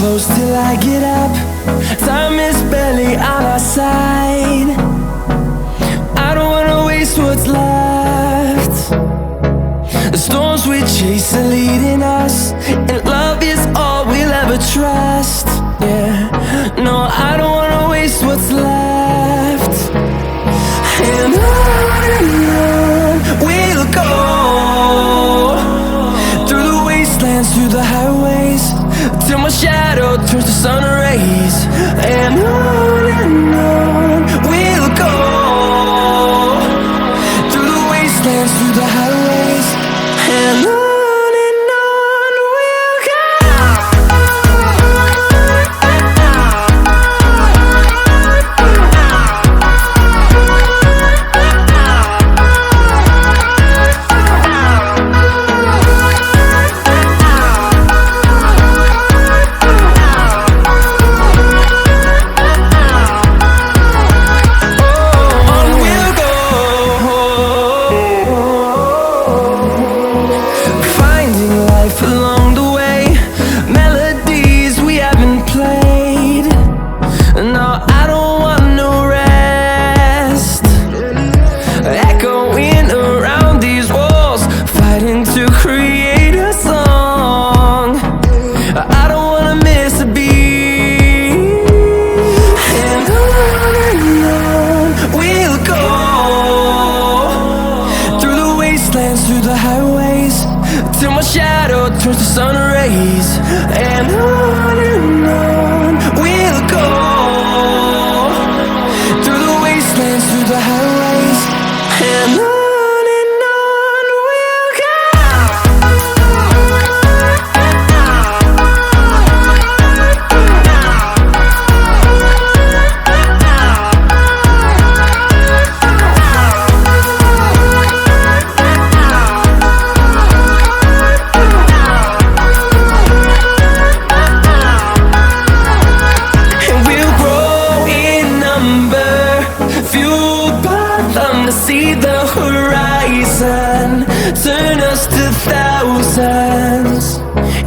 close till I get up. Time is barely on our side. I don't wanna waste what's left. The storms we chase are leading us, and love is all we'll ever trust. Yeah, no, I don't wanna waste what's left. And on we'll go, through the wastelands, through the highways, till my shadow turns to sun rays. And on we'll go, through the wastelands, through the highways, and on we'll go. Through the highways, till my shadow turns to sun rays. And on we'll go, through the wastelands, through the highways, and on we'll go. See the horizon, turn us to thousands,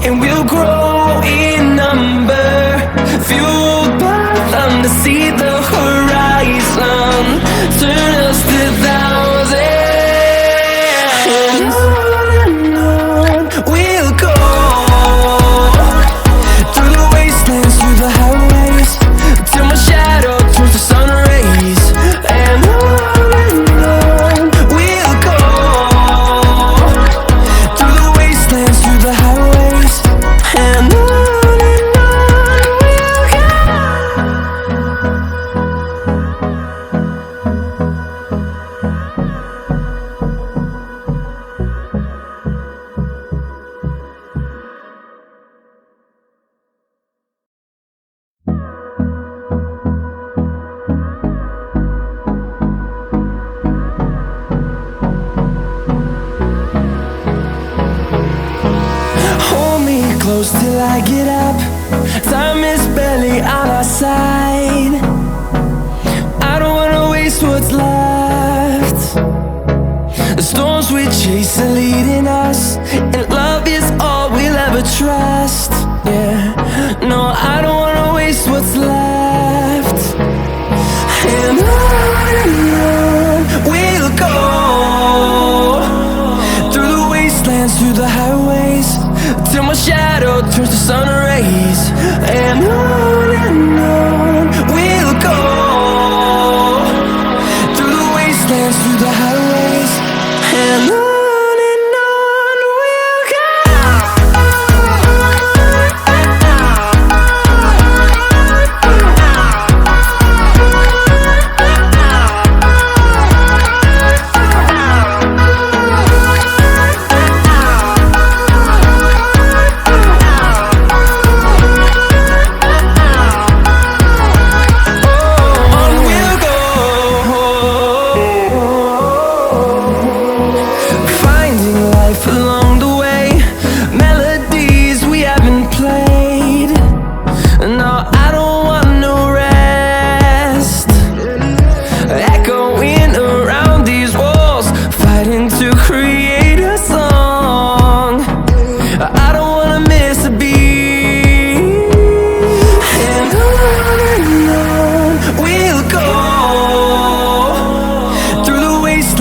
and we'll grow in number, fueled by them. To see the horizon, turn us to thousands, and on we'll go, through the wastelands, through the highways, till my shadow turns to sun rays. And close till I get up. Time is barely on our side. I don't wanna waste what's left. The storms we chase are leading us, and love is all we'll ever trust. Yeah, no, I don't wanna waste what's left. And on we'll go, through the wastelands, through the highways, till my shadow turns to sun rays. And on we'll go, through the wastelands, through the highways, and on. Oh,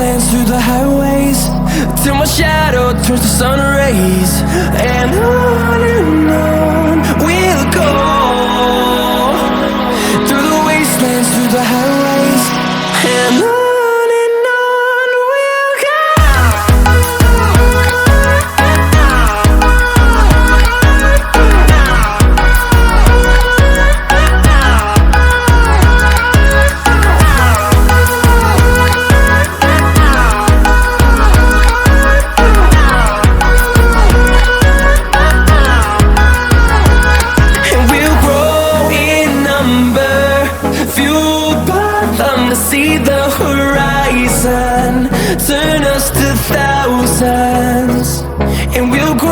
wastelands, through the highways, till my shadow turns to sun rays. And on we'll go, through the wastelands, through the highways, and on we'll go. See the horizon, turn us to thousands.